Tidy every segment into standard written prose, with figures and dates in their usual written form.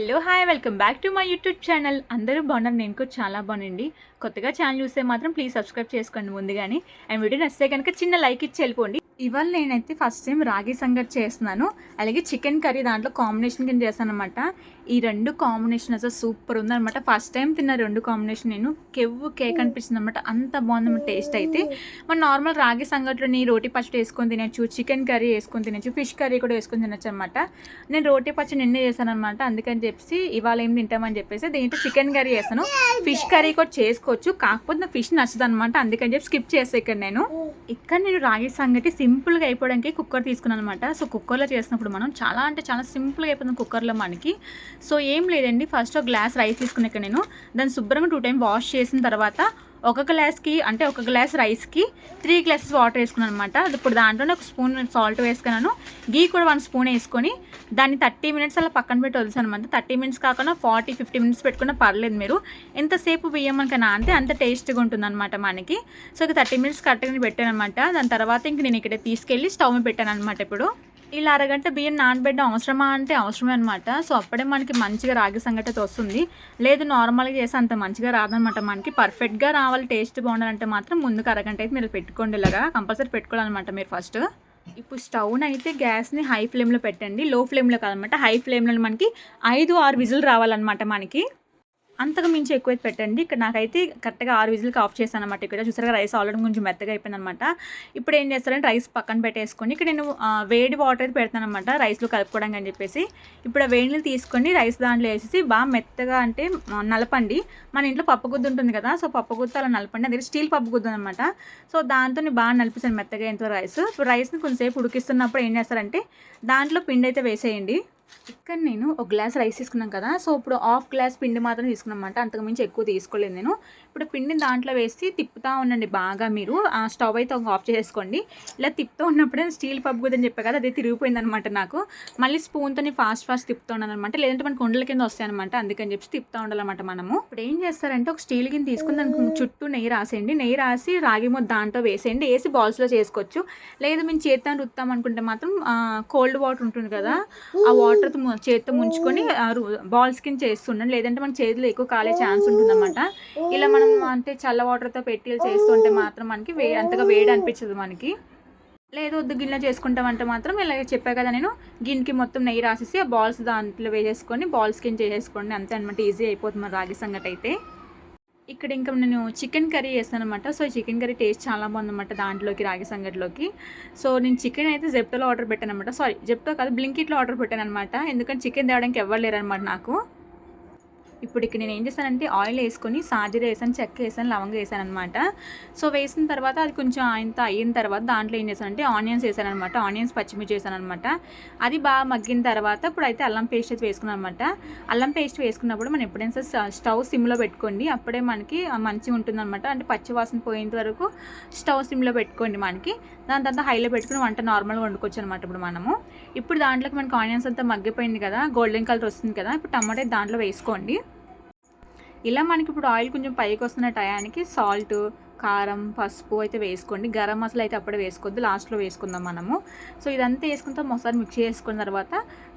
Hello hi welcome back to my YouTube channel. అందరూ బాగున్నారు, నేను కూడా చాలా బాగున్నానండి. కొత్తగా ఛానల్ చూస్తే మాత్రం ప్లీజ్ సబ్స్క్రైబ్ చేసుకోండి ముందుగానే. అండ్ వీడియో నచ్చితే కనుక చిన్న లైక్ ఇచ్చి వెళ్ళిపోండి. ఇవాళ నేనైతే ఫస్ట్ టైం రాగి సంగటి చేస్తున్నాను, అలాగే చికెన్ కర్రీ దాంట్లో కాంబినేషన్ కింద చేస్తాను అనమాట. ఈ రెండు కాంబినేషన్ అసలు సూపర్ ఉందన్నమాట. ఫస్ట్ టైం తిన్న రెండు కాంబినేషన్ నేను కెవ్వు కేక్ అనిపించింది అనమాట. అంత బాగుందన్నమాట టేస్ట్ అయితే. మన నార్మల్ రాగి సంగట్లోని రోటీ పచ్చడి వేసుకొని తినచ్చు, చికెన్ కర్రీ వేసుకొని తినచ్చు, ఫిష్ కర్రీ కూడా వేసుకొని తినచ్చు అనమాట. నేను రోటీ పచ్చడి నిన్నే చేశాను అనమాట, అందుకని చెప్పి ఇవాళ ఏం తింటామని చెప్పేసి దీంట్లో చికెన్ కర్రీ చేస్తాను. ఫిష్ కర్రీ కూడా చేసుకోవచ్చు, కాకపోతే నా ఫిష్ నచ్చదు అనమాట, అందుకని చెప్పి స్కిప్ చేస్తాను. ఇక్కడ నేను రాగి సంగటి సింపుల్గా అయిపోవడానికి కుక్కర్ తీసుకున్నాను అనమాట. సో కుక్కర్లో చేసినప్పుడు మనం చాలా అంటే చాలా సింపుల్గా అయిపోతుంది కుక్కర్లో మనకి. సో ఏం లేదండి, ఫస్ట్ ఒక గ్లాస్ రైస్ తీసుకున్నాక నేను దాన్ని శుభ్రంగా 2 టైమ్స్ వాష్ చేసిన తర్వాత ఒక గ్లాస్ రైస్కి 3 గ్లాసెస్ వాటర్ వేసుకున్నాను అనమాట. ఇప్పుడు దాంట్లోనే ఒక స్పూన్ సాల్ట్ వేసుకున్నాను, గీ కూడా 1 స్పూన్ వేసుకొని దాన్ని 30 మినిట్స్ అలా పక్కన పెట్టి వదిలేసాను అనమాట. 30 మినిట్స్ కాకుండా 40-50 మినిట్స్ పెట్టుకున్నా పర్లేదు, మీరు ఎంతసేపు బియ్యం మనకన్నా అంత టేస్ట్గా ఉంటుంది అనమాట మనకి. సో ఇక 30 మినిట్స్ కరెక్ట్గా పెట్టాను అనమాట. దాని తర్వాత ఇంక నేను ఇక్కడ తీసుకెళ్ళి స్టవ్ మీద పెట్టాను అనమాట. ఇప్పుడు ఇలా అరగంట బియ్యం నానబెట్టడం అవసరమా అంటే అవసరమే అనమాట. సో అప్పుడే మనకి మంచిగా రాగి సంగటి అయితే వస్తుంది, లేదు నార్మల్గా చేస్తే అంత మంచిగా రాదనమాట. మనకి పర్ఫెక్ట్గా రావాలి, టేస్ట్ బాగుండాలంటే మాత్రం ముందుకు అరగంట అయితే మీరు పెట్టుకోండి, ఇలాగా కంపల్సరీ పెట్టుకోవాలన్నమాట మీరు ఫస్ట్. ఇప్పుడు స్టవ్ని అయితే గ్యాస్ని హై ఫ్లేమ్లో పెట్టండి, లో ఫ్లేమ్లో కాదనమాట, హై ఫ్లేమ్లో మనకి 5-6 విజిల్ రావాలన్నమాట మనకి. అంతకు మించి ఎక్కువైతే పెట్టండి. ఇక్కడ నాకైతే కరెక్ట్గా 6 విజిల్కి ఆఫ్ చేశాను అనమాట. ఇక్కడ చూసారుగా రైస్ ఆల్రెడీ కొంచెం మెత్తగా అయిపోయింది అనమాట. ఇప్పుడు ఏం చేస్తారంటే రైస్ పక్కన పెట్టేసుకొని ఇక్కడ నేను వేడి వాటర్ అయితే పెడతాను అనమాట రైస్లో కలుపుకోవడానికి అని చెప్పేసి. ఇప్పుడు ఆ వేడి నీళ్ళు తీసుకొని రైస్ దాంట్లో వేసేసి బాగా మెత్తగా అంటే నలపండి. మన ఇంట్లో పప్పు గుద్దు ఉంటుంది కదా, సో పప్పు గుద్దు అలా నలపండి. అది స్టీల్ పప్పు గుద్దు అనమాట. సో దాంతో బాగా నలిపిస్తాను మెత్తగా ఎంతో రైస్. ఇప్పుడు రైస్ని కొంచెంసేపు ఉడికిస్తున్నప్పుడు ఏం చేస్తారంటే దాంట్లో పిండి అయితే వేసేయండి. ఇక్కడ నేను ఒక గ్లాస్ రైస్ తీసుకున్నాను కదా, సో ఇప్పుడు 1/2 గ్లాస్ పిండి మాత్రం తీసుకున్నామాట, అంతకుమించి ఎక్కువ తీసుకోలేదు నేను. ఇప్పుడు పిండిని దాంట్లో వేసి తిప్పుతూ ఉండండి బాగా. మీరు ఆ స్టవ్ అయితే ఆఫ్ చేసుకోండి. ఇలా తిప్పుతూ ఉన్నప్పుడే స్టీల్ పప్పు గుద్దని చెప్పే కదా, అదే తిరిగిపోయింది అనమాట నాకు. మళ్ళీ స్పూన్తో ఫాస్ట్ తిప్పుతూ ఉండాలి అనమాట, లేదంటే మనకు ఉండల కింద వస్తాయి అనమాట, అందుకని చెప్పి తిప్పుతూ ఉండాలన్నమాట మనము. ఇప్పుడు ఏం చేస్తారంటే ఒక స్టీల్ గిన్నె తీసుకుని దానికి చుట్టూ నెయ్యి రాసేయండి. నెయ్యి రాసి రాగి ముద్ద దాంట్లో వేసేయండి, వేసి బాల్స్లో చేసుకోవచ్చు. లేదు మేము చేత్తాను రుత్తాం అనుకుంటే మాత్రం కోల్డ్ వాటర్ ఉంటుంది కదా, ఆ వాటర్ చేతితో ముంచుకొని బాల్స్ కింద చేస్తుండండి, లేదంటే మన చేతిలో ఎక్కువ కాలే ఛాన్స్ ఉంటుందన్నమాట. ఇలా మనం అంటే చల్ల వాటర్తో పెట్టి చేస్తుంటే మాత్రం మనకి అంతగా వేడి అనిపించదు మనకి. లేదు వద్దు గిన్నె చేసుకుంటామంటే మాత్రం ఇలా చెప్పా కదా నేను, గిన్నెకి మొత్తం నెయ్యి రాసేసి ఆ బాల్స్ దాంట్లో వేసేసుకొని బాల్స్ కింద చేసేసుకోండి, అంతే అనమాట. ఈజీ అయిపోతుంది మన రాగి సంగటి అయితే. ఇక్కడ ఇంకా నేను చికెన్ కర్రీ చేస్తాను అనమాట. సో చికెన్ కర్రీ టేస్ట్ చాలా బాగుందన్నమాట దాంట్లోకి, రాగి సంగటిలోకి. సో నేను చికెన్ అయితే జెప్టోలో ఆర్డర్ పెట్టాను అనమాట. సారీ జెప్టో కాదు, బ్లింకిట్లో ఆర్డర్ పెట్టాను అనమాట, ఎందుకంటే చికెన్ తేవడానికి ఎవ్వరు లేరు అనమాట నాకు. ఇప్పుడు ఇక్కడ నేను ఏం చేశానంటే ఆయిల్ వేసుకొని సాజీర వేసాను, చెక్క వేసాను, లవంగా వేసాను అనమాట. సో వేసిన తర్వాత అది కొంచెం ఆయనతో అయిన తర్వాత దాంట్లో ఏం చేశానంటే ఆనియన్స్ వేసాను అనమాట. ఆనియన్స్ పచ్చిమిర్చి వేసాను అనమాట. అది బాగా మగ్గిన తర్వాత ఇప్పుడు అయితే అల్లం పేస్ట్ అయితే వేసుకున్నాను అనమాట. అల్లం పేస్ట్ వేసుకున్నప్పుడు మనం ఎప్పుడైనా స్టవ్ సిమ్లో పెట్టుకోండి, అప్పుడే మనకి మంచిగా ఉంటుంది అనమాట. అంటే పచ్చివాసన పోయేంత వరకు స్టవ్ సిమ్లో పెట్టుకోండి మనకి. దాని తర్వాత హైలో పెట్టుకుని వంట నార్మల్గా వండుకోవచ్చు అనమాట. ఇప్పుడు దాంట్లోకి మనకి ఆనియన్స్ అంతా మగ్గిపోయింది కదా, గోల్డెన్ కలర్ వస్తుంది కదా, ఇప్పుడు టమాటా దాంట్లో వేసుకోండి. ఇలా మనకి ఇప్పుడు ఆయిల్ కొంచెం పైకి వస్తున్న టయానికి సాల్ట్, కారం, పసుపు అయితే వేసుకోండి. గరం మసాలా అయితే అప్పుడే వేసుకోవద్దు, లాస్ట్లో వేసుకుందాం మనము. సో ఇదంతా వేసుకుంటే ఒకసారి మిక్స్ చేసుకున్న తర్వాత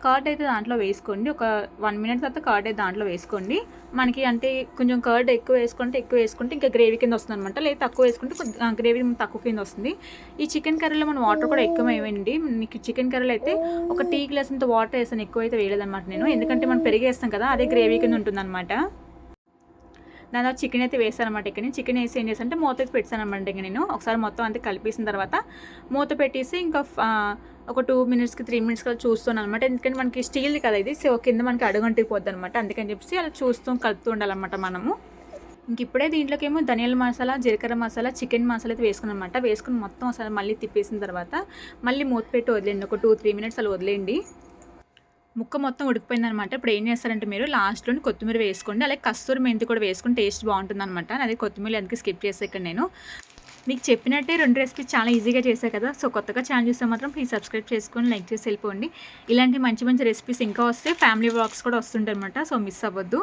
కర్డ్ అయితే దాంట్లో వేసుకోండి. ఒక 1 మినిట్ తర్వాత కర్డ్ అయితే దాంట్లో వేసుకోండి. మనకి అంటే కొంచెం కర్డ్ ఎక్కువ వేసుకుంటే ఇంకా గ్రేవీ కింద వస్తుంది అనమాట, లేదా తక్కువ వేసుకుంటే గ్రేవీ తక్కువ కింద వస్తుంది. ఈ చికెన్ కర్రీలో మనం వాటర్ కూడా ఎక్కువ వేయండి. మీకు చికెన్ కర్రీలో అయితే ఒక టీ గ్లాస్ అంత వాటర్ వేస్తాను, ఎక్కువ అయితే వేయలేదన్నమాట నేను, ఎందుకంటే మనం పెరిగేస్తాం కదా, అదే గ్రేవీ కింద ఉంటుంది అనమాట. దాని తర్వాత చికెన్ అయితే వేసాను అనమాట. ఇక్కడ నేను చికెన్ వేసి ఏం చేశానంటే మూత అయితే పెట్టాను అనమాట. ఇంకా నేను ఒకసారి మొత్తం అంతా కలిపేసిన తర్వాత మూత పెట్టేసి ఇంకా ఒక 2 మినిట్స్కి 3 మినిట్స్ కదా చూస్తున్నాను అనమాట, ఎందుకంటే మనకి స్టీల్ కదా ఇది, సో కింద మనకి అడుగంటికి పోద్ది అనమాట, అందుకని చెప్పి అలా కలుపుతూ ఉండాలన్నమాట మనము. ఇంక ఇప్పుడే దీంట్లోకి ఏమో ధనియాల మసాలా, జీలకర్ర మసాలా, చికెన్ మసాలా అయితే వేసుకున్నాను అనమాట. వేసుకుని మొత్తం ఒకసారి మళ్ళీ తిప్పేసిన తర్వాత మళ్ళీ మూత పెట్టి వదిలేండి, ఒక 2-3 మినిట్స్ అలా వదిలేండి. ముక్క మొత్తం ఉడికిపోయిందనమాట. ఇప్పుడు ఏం చేస్తారంటే మీరు లాస్ట్లోని కొత్తిమీర వేసుకోండి, అలాగే కస్తూరి మెంతి కూడా వేసుకుని టేస్ట్ బాగుంటుంది అనమాట. అదే కొత్తిమీర అందుకే స్కిప్ చేసే ఇక్కడ నేను మీకు చెప్పినట్టే 2 రెసిపీస్ చాలా ఈజీగా చేశాను కదా. సో కొత్తగా ఛానల్ చూస్తే మాత్రం ప్లీజ్ సబ్స్క్రైబ్ చేసుకొని లైక్ చేసి వెళ్ళిపోండి. ఇలాంటి మంచి రెసిపీస్ ఇంకా వస్తే ఫ్యామిలీ వ్లాగ్స్ కూడా వస్తుంటాయి అనమాట, సో మిస్ అవ్వద్దు.